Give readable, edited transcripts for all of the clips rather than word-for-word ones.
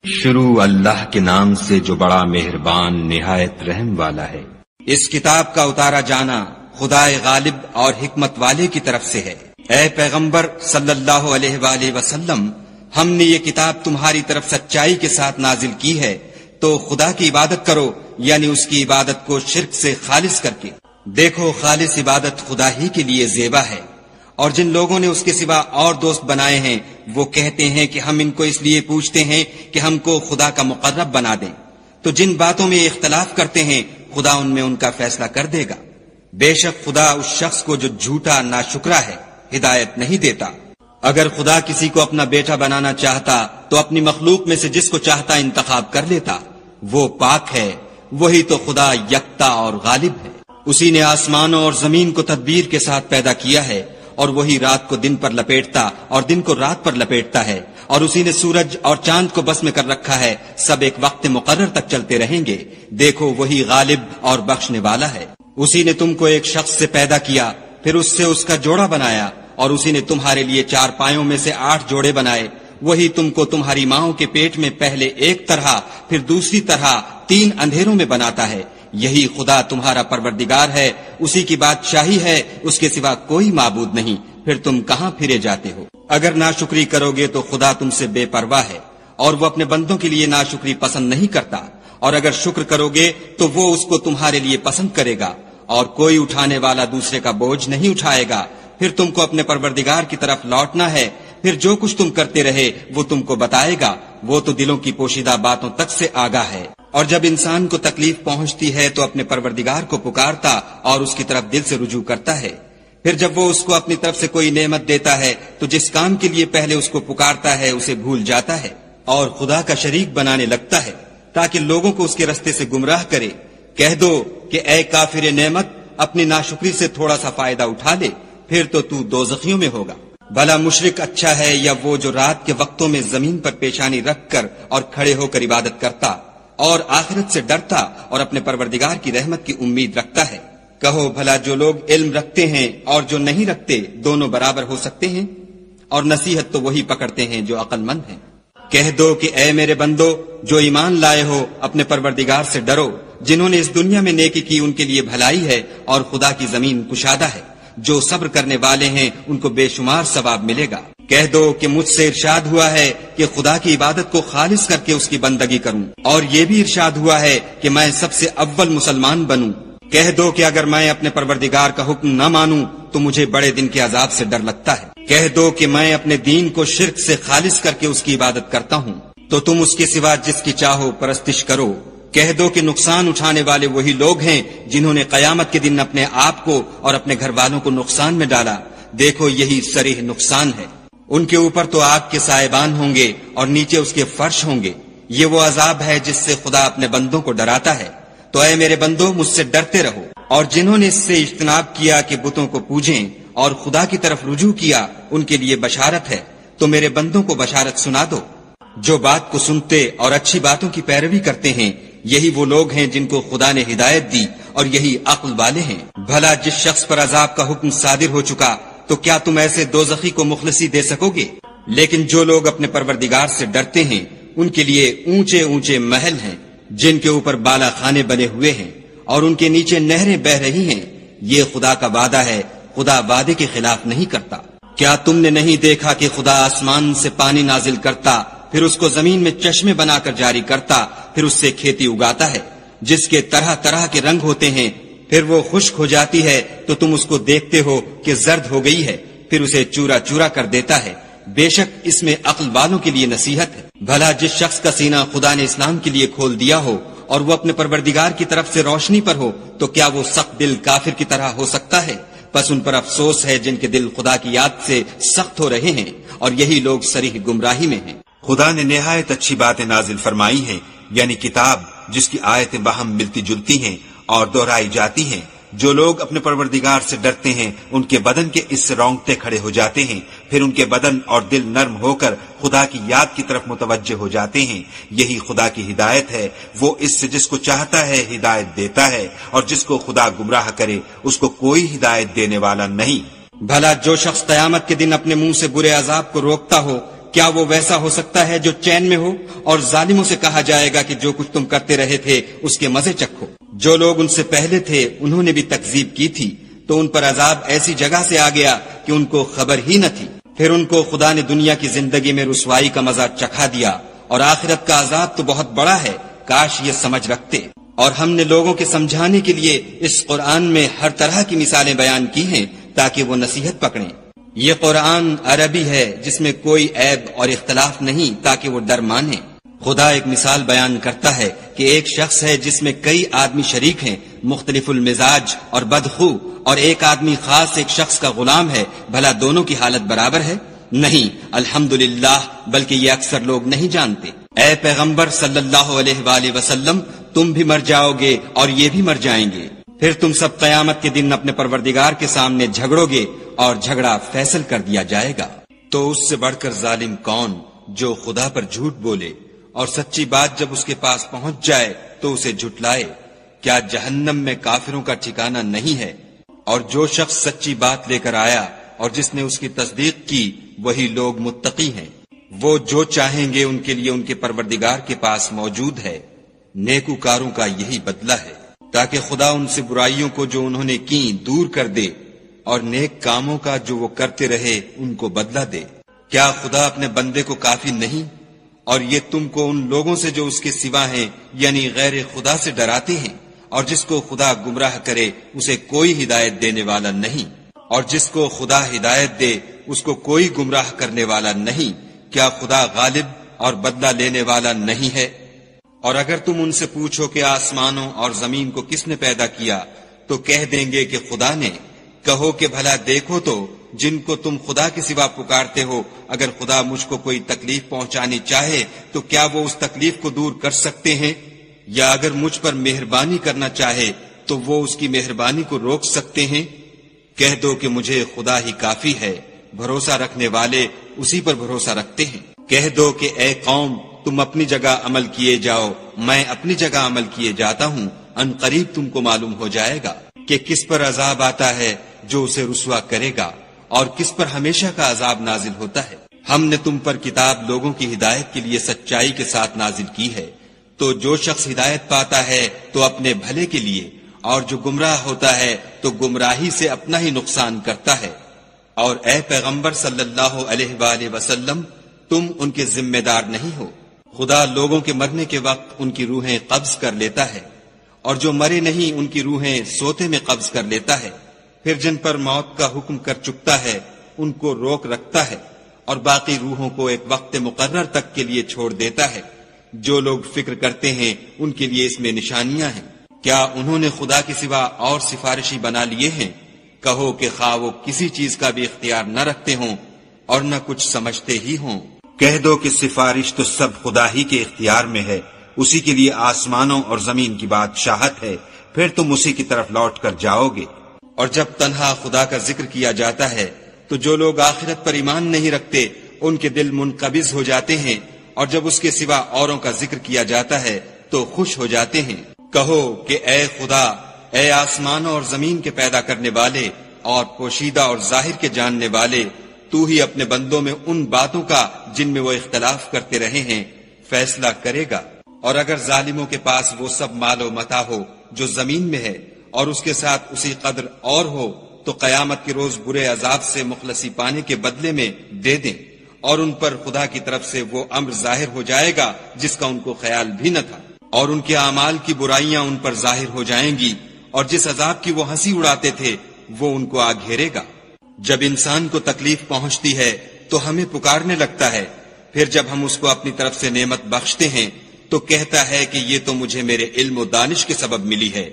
شروع اللہ کے نام سے جو بڑا مہربان نہایت رحم والا ہے۔ اس کتاب کا اتارا جانا خدائے غالب اور حکمت والے کی طرف سے ہے۔ اے پیغمبر صلی اللہ علیہ وآلہ وسلم، ہم نے یہ کتاب تمہاری طرف سچائی کے ساتھ نازل کی ہے، تو خدا کی عبادت کرو، یعنی اس کی عبادت کو شرک سے خالص کر کے۔ دیکھو، خالص عبادت خدا ہی کے لیے زیبا ہے، اور جن لوگوں نے اس کے سوا اور دوست بنائے ہیں وہ کہتے ہیں کہ ہم ان کو اس لیے پوچھتے ہیں کہ ہم کو خدا کا مقرب بنا دیں، تو جن باتوں میں اختلاف کرتے ہیں خدا ان میں ان کا فیصلہ کر دے گا۔ بے شک خدا اس شخص کو جو جھوٹا ناشکرا ہے ہدایت نہیں دیتا۔ اگر خدا کسی کو اپنا بیٹا بنانا چاہتا تو اپنی مخلوق میں سے جس کو چاہتا انتخاب کر لیتا۔ وہ پاک ہے، وہی تو خدا یکتا اور غالب ہے۔ اسی نے آسمانوں اور زمین کو تدبیر کے ساتھ پیدا کیا ہے، اور وہی رات کو دن پر لپیٹتا اور دن کو رات پر لپیٹتا ہے، اور اسی نے سورج اور چاند کو بس میں کر رکھا ہے، سب ایک وقت مقرر تک چلتے رہیں گے۔ دیکھو، وہی غالب اور بخشنے والا ہے۔ اسی نے تم کو ایک شخص سے پیدا کیا، پھر اس سے اس کا جوڑا بنایا، اور اسی نے تمہارے لیے 4 پایوں میں سے 8 جوڑے بنائے۔ وہی تم کو تمہاری ماؤں کے پیٹ میں پہلے ایک طرح پھر دوسری طرح 3 اندھیروں میں بناتا ہے۔ یہی خدا تمہارا پروردگار ہے، اسی کی بادشاہی ہے، اس کے سوا کوئی معبود نہیں۔ پھر تم کہاں پھرے جاتے ہو؟ اگر ناشکری کرو گے تو خدا تم سے بے پرواہ ہے، اور وہ اپنے بندوں کے لیے ناشکری پسند نہیں کرتا، اور اگر شکر کرو گے تو وہ اس کو تمہارے لیے پسند کرے گا، اور کوئی اٹھانے والا دوسرے کا بوجھ نہیں اٹھائے گا۔ پھر تم کو اپنے پروردگار کی طرف لوٹنا ہے، پھر جو کچھ تم کرتے رہے وہ تم کو بتائے گا، وہ تو دلوں کی پوشیدہ باتوں تک سے آگاہ ہے۔ اور جب انسان کو تکلیف پہنچتی ہے تو اپنے پروردگار کو پکارتا اور اس کی طرف دل سے رجوع کرتا ہے۔ پھر جب وہ اس کو اپنی طرف سے کوئی نعمت دیتا ہے تو جس کام کے لیے پہلے اس کو پکارتا ہے اسے بھول جاتا ہے، اور خدا کا شریک بنانے لگتا ہے تاکہ لوگوں کو اس کے رستے سے گمراہ کرے۔ کہہ دو کہ اے کافر نعمت، اپنی ناشکری سے تھوڑا سا فائدہ اٹھا لے، پھر تو دوزخیوں میں ہوگا۔ بھلا مشرک اچھا ہے یا وہ جو رات کے وقتوں میں زمین پر پیشانی رکھ کر اور کھڑے ہو کر عبادت کرتا اور آخرت سے ڈرتا اور اپنے پروردگار کی رحمت کی امید رکھتا ہے؟ کہو بھلا جو لوگ علم رکھتے ہیں اور جو نہیں رکھتے دونوں برابر ہو سکتے ہیں؟ اور نصیحت تو وہی پکڑتے ہیں جو عقل مند ہیں۔ کہہ دو کہ اے میرے بندو جو ایمان لائے ہو، اپنے پروردگار سے ڈرو۔ جنہوں نے اس دنیا میں نیکی کی ان کے لیے بھلائی ہے، اور خدا کی زمین کشادہ ہے۔ جو صبر کرنے والے ہیں ان کو بے شمار ثواب ملے گا۔ کہہ دو کہ مجھ سے ارشاد ہوا ہے کہ خدا کی عبادت کو خالص کر کے اس کی بندگی کروں، اور یہ بھی ارشاد ہوا ہے کہ میں سب سے اول مسلمان بنوں۔ کہہ دو کہ اگر میں اپنے پروردگار کا حکم نہ مانوں تو مجھے بڑے دن کے عذاب سے ڈر لگتا ہے۔ کہہ دو کہ میں اپنے دین کو شرک سے خالص کر کے اس کی عبادت کرتا ہوں، تو تم اس کے سوا جس کی چاہو پرستش کرو۔ کہہ دو کہ نقصان اٹھانے والے وہی لوگ ہیں جنہوں نے قیامت کے دن اپنے آپ کو اور اپنے گھر والوں کو نقصان میں ڈالا۔ دیکھو، یہی صریح نقصان ہے۔ ان کے اوپر تو آگ کے سائبان ہوں گے اور نیچے اس کے فرش ہوں گے۔ یہ وہ عذاب ہے جس سے خدا اپنے بندوں کو ڈراتا ہے۔ تو اے میرے بندو، مجھ سے ڈرتے رہو، اور جنہوں نے اس سے اجتناب کیا کہ بتوں کو پوجیں اور خدا کی طرف رجوع کیا ان کے لیے بشارت ہے۔ تو میرے بندوں کو بشارت سنا دو۔ جو بات کو سنتے اور اچھی باتوں کی پیروی کرتے ہیں یہی وہ لوگ ہیں جن کو خدا نے ہدایت دی، اور یہی عقل والے ہیں۔ بھلا جس شخص پر عذاب کا حکم صادر ہو چکا تو کیا تم ایسے دوزخی کو مخلصی دے سکو گے؟ لیکن جو لوگ اپنے پروردگار سے ڈرتے ہیں ان کے لیے اونچے اونچے محل ہیں جن کے اوپر بالا خانے بنے ہوئے ہیں، اور ان کے نیچے نہریں بہ رہی ہیں۔ یہ خدا کا وعدہ ہے، خدا وعدے کے خلاف نہیں کرتا۔ کیا تم نے نہیں دیکھا کہ خدا آسمان سے پانی نازل کرتا، پھر اس کو زمین میں چشمے بنا کر جاری کرتا، پھر اس سے کھیتی اگاتا ہے جس کے طرح طرح کے رنگ ہوتے ہیں، پھر وہ خشک ہو جاتی ہے تو تم اس کو دیکھتے ہو کہ زرد ہو گئی ہے، پھر اسے چورا چورا کر دیتا ہے۔ بے شک اس میں عقل والوں کے لیے نصیحت ہے۔ بھلا جس شخص کا سینہ خدا نے اسلام کے لیے کھول دیا ہو اور وہ اپنے پروردگار کی طرف سے روشنی پر ہو تو کیا وہ سخت دل کافر کی طرح ہو سکتا ہے؟ بس ان پر افسوس ہے جن کے دل خدا کی یاد سے سخت ہو رہے ہیں، اور یہی لوگ صریح گمراہی میں ہیں۔ خدا نے نہایت اچھی باتیں نازل فرمائی ہیں، یعنی کتاب جس کی آیتیں باہم ملتی جلتی ہیں اور دہرائی جاتی ہیں۔ جو لوگ اپنے پروردگار سے ڈرتے ہیں ان کے بدن کے اس سے رونگٹے کھڑے ہو جاتے ہیں، پھر ان کے بدن اور دل نرم ہو کر خدا کی یاد کی طرف متوجہ ہو جاتے ہیں۔ یہی خدا کی ہدایت ہے، وہ اس سے جس کو چاہتا ہے ہدایت دیتا ہے، اور جس کو خدا گمراہ کرے اس کو کوئی ہدایت دینے والا نہیں۔ بھلا جو شخص قیامت کے دن اپنے منہ سے برے عذاب کو روکتا ہو، کیا وہ ویسا ہو سکتا ہے جو چین میں ہو؟ اور ظالموں سے کہا جائے گا کہ جو کچھ تم کرتے رہے تھے اس کے مزے چکھو۔ جو لوگ ان سے پہلے تھے انہوں نے بھی تکذیب کی تھی، تو ان پر عذاب ایسی جگہ سے آ گیا کہ ان کو خبر ہی نہ تھی۔ پھر ان کو خدا نے دنیا کی زندگی میں رسوائی کا مزہ چکھا دیا، اور آخرت کا عذاب تو بہت بڑا ہے، کاش یہ سمجھ رکھتے۔ اور ہم نے لوگوں کے سمجھانے کے لیے اس قرآن میں ہر طرح کی مثالیں بیان کی ہیں تاکہ وہ نصیحت پکڑیں۔ یہ قرآن عربی ہے جس میں کوئی عیب اور اختلاف نہیں تاکہ وہ ڈر مانیں۔ خدا ایک مثال بیان کرتا ہے کہ ایک شخص ہے جس میں کئی آدمی شریک ہیں، مختلف المزاج اور بدخو، اور ایک آدمی خاص ایک شخص کا غلام ہے، بھلا دونوں کی حالت برابر ہے؟ نہیں، الحمدللہ، بلکہ یہ اکثر لوگ نہیں جانتے۔ اے پیغمبر صلی اللہ علیہ وآلہ وسلم، تم بھی مر جاؤ گے اور یہ بھی مر جائیں گے، پھر تم سب قیامت کے دن اپنے پروردگار کے سامنے جھگڑو گے اور جھگڑا فیصل کر دیا جائے گا۔ تو اس سے بڑھ کر ظالم کون جو خدا پر جھوٹ بولے اور سچی بات جب اس کے پاس پہنچ جائے تو اسے جھٹلائے؟ کیا جہنم میں کافروں کا ٹھکانہ نہیں ہے؟ اور جو شخص سچی بات لے کر آیا اور جس نے اس کی تصدیق کی وہی لوگ متقی ہیں، وہ جو چاہیں گے ان کے لیے ان کے پروردگار کے پاس موجود ہے۔ نیکوکاروں کا یہی بدلہ ہے، تاکہ خدا ان سے برائیوں کو جو انہوں نے کی دور کر دے اور نیک کاموں کا جو وہ کرتے رہے ان کو بدلہ دے۔ کیا خدا اپنے بندے کو کافی نہیں؟ اور یہ تم کو ان لوگوں سے جو اس کے سوا ہیں یعنی غیر خدا سے ڈراتے ہیں، اور جس کو خدا گمراہ کرے اسے کوئی ہدایت دینے والا نہیں، اور جس کو خدا ہدایت دے اس کو کوئی گمراہ کرنے والا نہیں۔ کیا خدا غالب اور بدلہ لینے والا نہیں ہے؟ اور اگر تم ان سے پوچھو کہ آسمانوں اور زمین کو کس نے پیدا کیا تو کہہ دیں گے کہ خدا نے۔ کہو کہ بھلا دیکھو تو جن کو تم خدا کے سوا پکارتے ہو، اگر خدا مجھ کو کوئی تکلیف پہنچانی چاہے تو کیا وہ اس تکلیف کو دور کر سکتے ہیں؟ یا اگر مجھ پر مہربانی کرنا چاہے تو وہ اس کی مہربانی کو روک سکتے ہیں؟ کہہ دو کہ مجھے خدا ہی کافی ہے، بھروسہ رکھنے والے اسی پر بھروسہ رکھتے ہیں۔ کہہ دو کہ اے قوم، تم اپنی جگہ عمل کیے جاؤ، میں اپنی جگہ عمل کیے جاتا ہوں، ان قریب تم کو معلوم ہو جائے گا کہ کس پر عذاب آتا ہے جو اسے رسوا کرے گا، اور کس پر ہمیشہ کا عذاب نازل ہوتا ہے۔ ہم نے تم پر کتاب لوگوں کی ہدایت کے لیے سچائی کے ساتھ نازل کی ہے، تو جو شخص ہدایت پاتا ہے تو اپنے بھلے کے لیے، اور جو گمراہ ہوتا ہے تو گمراہی سے اپنا ہی نقصان کرتا ہے۔ اور اے پیغمبر صلی اللہ علیہ وآلہ وسلم، تم ان کے ذمہ دار نہیں ہو۔ خدا لوگوں کے مرنے کے وقت ان کی روحیں قبض کر لیتا ہے، اور جو مرے نہیں ان کی روحیں سوتے میں قبض کر لیتا ہے، پھر جن پر موت کا حکم کر چکتا ہے ان کو روک رکھتا ہے، اور باقی روحوں کو ایک وقت مقرر تک کے لیے چھوڑ دیتا ہے۔ جو لوگ فکر کرتے ہیں ان کے لیے اس میں نشانیاں ہیں۔ کیا انہوں نے خدا کے سوا اور سفارشی بنا لیے ہیں؟ کہو کہ خواہ وہ کسی چیز کا بھی اختیار نہ رکھتے ہوں اور نہ کچھ سمجھتے ہی ہوں۔ کہہ دو کہ سفارش تو سب خدا ہی کے اختیار میں ہے، اسی کے لیے آسمانوں اور زمین کی بادشاہت ہے، پھر تم اسی کی طرف لوٹ کر جاؤ گے۔ اور جب تنہا خدا کا ذکر کیا جاتا ہے تو جو لوگ آخرت پر ایمان نہیں رکھتے ان کے دل منقبض ہو جاتے ہیں، اور جب اس کے سوا اوروں کا ذکر کیا جاتا ہے تو خوش ہو جاتے ہیں۔ کہو کہ اے خدا، اے آسمانوں اور زمین کے پیدا کرنے والے اور پوشیدہ اور ظاہر کے جاننے والے، تو ہی اپنے بندوں میں ان باتوں کا جن میں وہ اختلاف کرتے رہے ہیں فیصلہ کرے گا۔ اور اگر ظالموں کے پاس وہ سب مال و متاع ہو جو زمین میں ہے اور اس کے ساتھ اسی قدر اور ہو تو قیامت کے روز برے عذاب سے مخلصی پانے کے بدلے میں دے دیں، اور ان پر خدا کی طرف سے وہ امر ظاہر ہو جائے گا جس کا ان کو خیال بھی نہ تھا، اور ان کے اعمال کی برائیاں ان پر ظاہر ہو جائیں گی، اور جس عذاب کی وہ ہنسی اڑاتے تھے وہ ان کو آ گھیرے گا۔ جب انسان کو تکلیف پہنچتی ہے تو ہمیں پکارنے لگتا ہے، پھر جب ہم اس کو اپنی طرف سے نعمت بخشتے ہیں تو کہتا ہے کہ یہ تو مجھے میرے علم و دانش کے سبب ملی ہے۔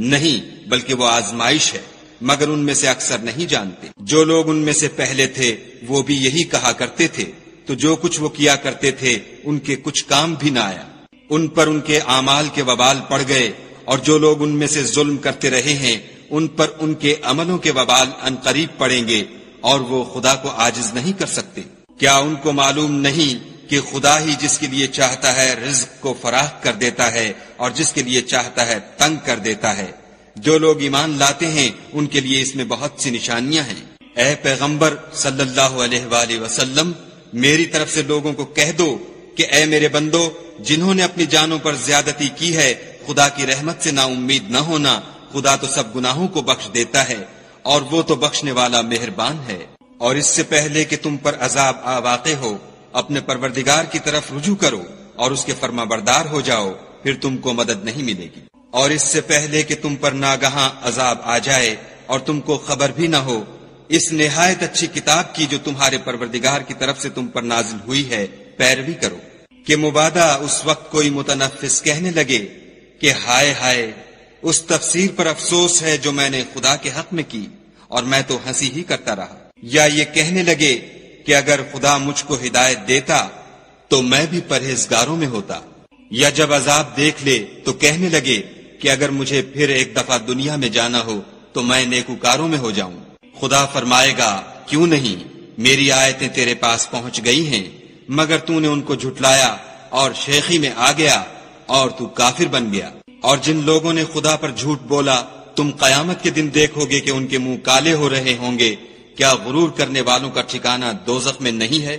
نہیں، بلکہ وہ آزمائش ہے، مگر ان میں سے اکثر نہیں جانتے۔ جو لوگ ان میں سے پہلے تھے وہ بھی یہی کہا کرتے تھے، تو جو کچھ وہ کیا کرتے تھے ان کے کچھ کام بھی نہ آیا، ان پر ان کے اعمال کے وبال پڑ گئے، اور جو لوگ ان میں سے ظلم کرتے رہے ہیں ان پر ان کے عملوں کے وبال عنقریب پڑیں گے، اور وہ خدا کو عاجز نہیں کر سکتے۔ کیا ان کو معلوم نہیں کہ خدا ہی جس کے لیے چاہتا ہے رزق کو فراخ کر دیتا ہے اور جس کے لیے چاہتا ہے تنگ کر دیتا ہے؟ جو لوگ ایمان لاتے ہیں ان کے لیے اس میں بہت سی نشانیاں ہیں۔ اے پیغمبر صلی اللہ علیہ وآلہ وسلم، میری طرف سے لوگوں کو کہہ دو کہ اے میرے بندو، جنہوں نے اپنی جانوں پر زیادتی کی ہے، خدا کی رحمت سے نا امید نہ ہونا، خدا تو سب گناہوں کو بخش دیتا ہے اور وہ تو بخشنے والا مہربان ہے۔ اور اس سے پہلے کہ تم پر عذاب آ واقع ہو، اپنے پروردگار کی طرف رجوع کرو اور اس کے فرما بردار ہو جاؤ، پھر تم کو مدد نہیں ملے گی۔ اور اس سے پہلے کہ تم پر ناگہاں عذاب آ جائے اور تم کو خبر بھی نہ ہو، اس نہایت اچھی کتاب کی جو تمہارے پروردگار کی طرف سے تم پر نازل ہوئی ہے پیروی کرو، کہ مبادا اس وقت کوئی متنفس کہنے لگے کہ ہائے ہائے، اس تفسیر پر افسوس ہے جو میں نے خدا کے حق میں کی اور میں تو ہنسی ہی کرتا رہا، یا یہ کہنے لگے کہ اگر خدا مجھ کو ہدایت دیتا تو میں بھی پرہیزگاروں میں ہوتا، یا جب عذاب دیکھ لے تو کہنے لگے کہ اگر مجھے پھر ایک دفعہ دنیا میں جانا ہو تو میں نیکوکاروں میں ہو جاؤں۔ خدا فرمائے گا، کیوں نہیں، میری آیتیں تیرے پاس پہنچ گئی ہیں، مگر تو نے ان کو جھٹلایا اور شیخی میں آ گیا اور تو کافر بن گیا۔ اور جن لوگوں نے خدا پر جھوٹ بولا، تم قیامت کے دن دیکھو گے کہ ان کے منہ کالے ہو رہے ہوں گے، کیا غرور کرنے والوں کا ٹھکانہ دوزخ میں نہیں ہے؟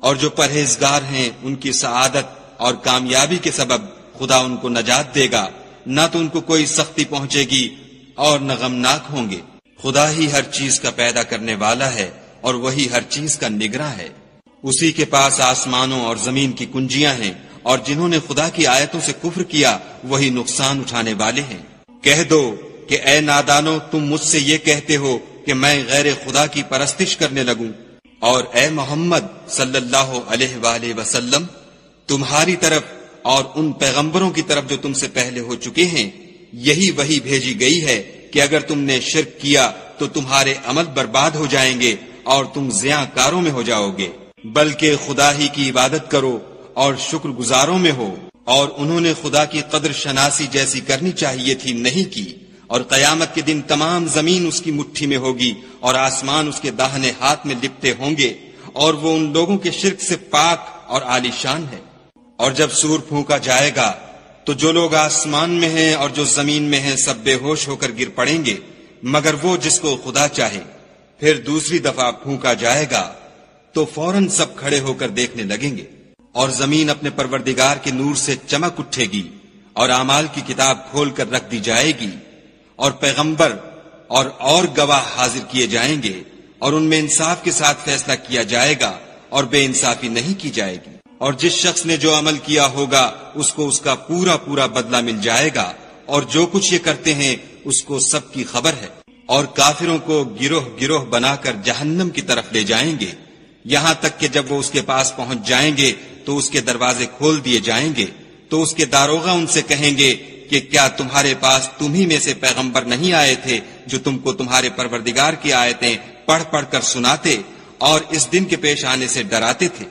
اور جو پرہیزگار ہیں ان کی سعادت اور کامیابی کے سبب خدا ان کو نجات دے گا، نہ تو ان کو کوئی سختی پہنچے گی اور نہ غمناک ہوں گے۔ خدا ہی ہر چیز کا پیدا کرنے والا ہے اور وہی ہر چیز کا نگراں ہے۔ اسی کے پاس آسمانوں اور زمین کی کنجیاں ہیں، اور جنہوں نے خدا کی آیتوں سے کفر کیا وہی نقصان اٹھانے والے ہیں۔ کہہ دو کہ اے نادانو، تم مجھ سے یہ کہتے ہو کہ میں غیر خدا کی پرستش کرنے لگوں، اور اے محمد صلی اللہ علیہ وآلہ وسلم، تمہاری طرف اور ان پیغمبروں کی طرف جو تم سے پہلے ہو چکے ہیں یہی وحی بھیجی گئی ہے کہ اگر تم نے شرک کیا تو تمہارے عمل برباد ہو جائیں گے اور تم زیاں کاروں میں ہو جاؤ گے، بلکہ خدا ہی کی عبادت کرو اور شکر گزاروں میں ہو۔ اور انہوں نے خدا کی قدر شناسی جیسی کرنی چاہیے تھی، نہیں کی، اور قیامت کے دن تمام زمین اس کی مٹھی میں ہوگی اور آسمان اس کے داہنے ہاتھ میں لپٹے ہوں گے، اور وہ ان لوگوں کے شرک سے پاک اور عالی شان ہے۔ اور جب سور پھونکا جائے گا تو جو لوگ آسمان میں ہیں اور جو زمین میں ہیں سب بے ہوش ہو کر گر پڑیں گے، مگر وہ جس کو خدا چاہے۔ پھر دوسری دفعہ پھونکا جائے گا تو فوراً سب کھڑے ہو کر دیکھنے لگیں گے، اور زمین اپنے پروردگار کے نور سے چمک اٹھے گی، اور اعمال کی کتاب کھول کر رکھ دی جائے گی، اور پیغمبر اور گواہ حاضر کیے جائیں گے، اور ان میں انصاف کے ساتھ فیصلہ کیا جائے گا اور بے انصافی نہیں کی جائے گی۔ اور جس شخص نے جو عمل کیا ہوگا اس کو اس کا پورا پورا بدلہ مل جائے گا، اور جو کچھ یہ کرتے ہیں اس کو سب کی خبر ہے۔ اور کافروں کو گروہ گروہ بنا کر جہنم کی طرف لے جائیں گے، یہاں تک کہ جب وہ اس کے پاس پہنچ جائیں گے تو اس کے دروازے کھول دیے جائیں گے، تو اس کے داروغہ ان سے کہیں گے کہ کیا تمہارے پاس تمہیں میں سے پیغمبر نہیں آئے تھے جو تم کو تمہارے پروردگار کی آیتیں پڑھ پڑھ کر سناتے اور اس دن کے پیش آنے سے ڈراتے تھے؟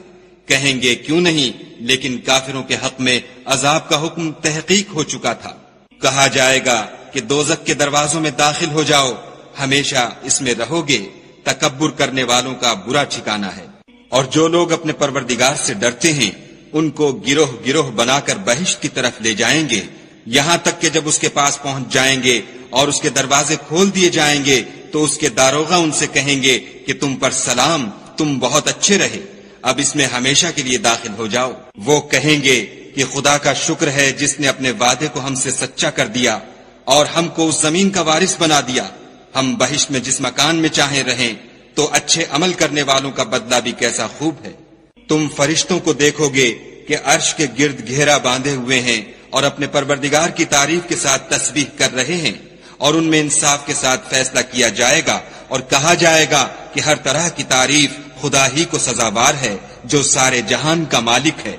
کہیں گے کیوں نہیں، لیکن کافروں کے حق میں عذاب کا حکم تحقیق ہو چکا تھا۔ کہا جائے گا کہ دوزخ کے دروازوں میں داخل ہو جاؤ، ہمیشہ اس میں رہو گے، تکبر کرنے والوں کا برا ٹھکانہ ہے۔ اور جو لوگ اپنے پروردگار سے ڈرتے ہیں ان کو گروہ گروہ بنا کر بہشت کی طرف لے جائیں گے، یہاں تک کہ جب اس کے پاس پہنچ جائیں گے اور اس کے دروازے کھول دیے جائیں گے تو اس کے داروغہ ان سے کہیں گے کہ تم پر سلام، تم بہت اچھے رہے، اب اس میں ہمیشہ کے لیے داخل ہو جاؤ۔ وہ کہیں گے کہ خدا کا شکر ہے جس نے اپنے وعدے کو ہم سے سچا کر دیا اور ہم کو اس زمین کا وارث بنا دیا، ہم بہشت میں جس مکان میں چاہیں رہیں، تو اچھے عمل کرنے والوں کا بدلہ بھی کیسا خوب ہے۔ تم فرشتوں کو دیکھو گے کہ عرش کے گرد گھیرا باندھے ہوئے ہیں اور اپنے پروردگار کی تعریف کے ساتھ تسبیح کر رہے ہیں، اور ان میں انصاف کے ساتھ فیصلہ کیا جائے گا، اور کہا جائے گا کہ ہر طرح کی تعریف خدا ہی کو سزاوار ہے جو سارے جہان کا مالک ہے۔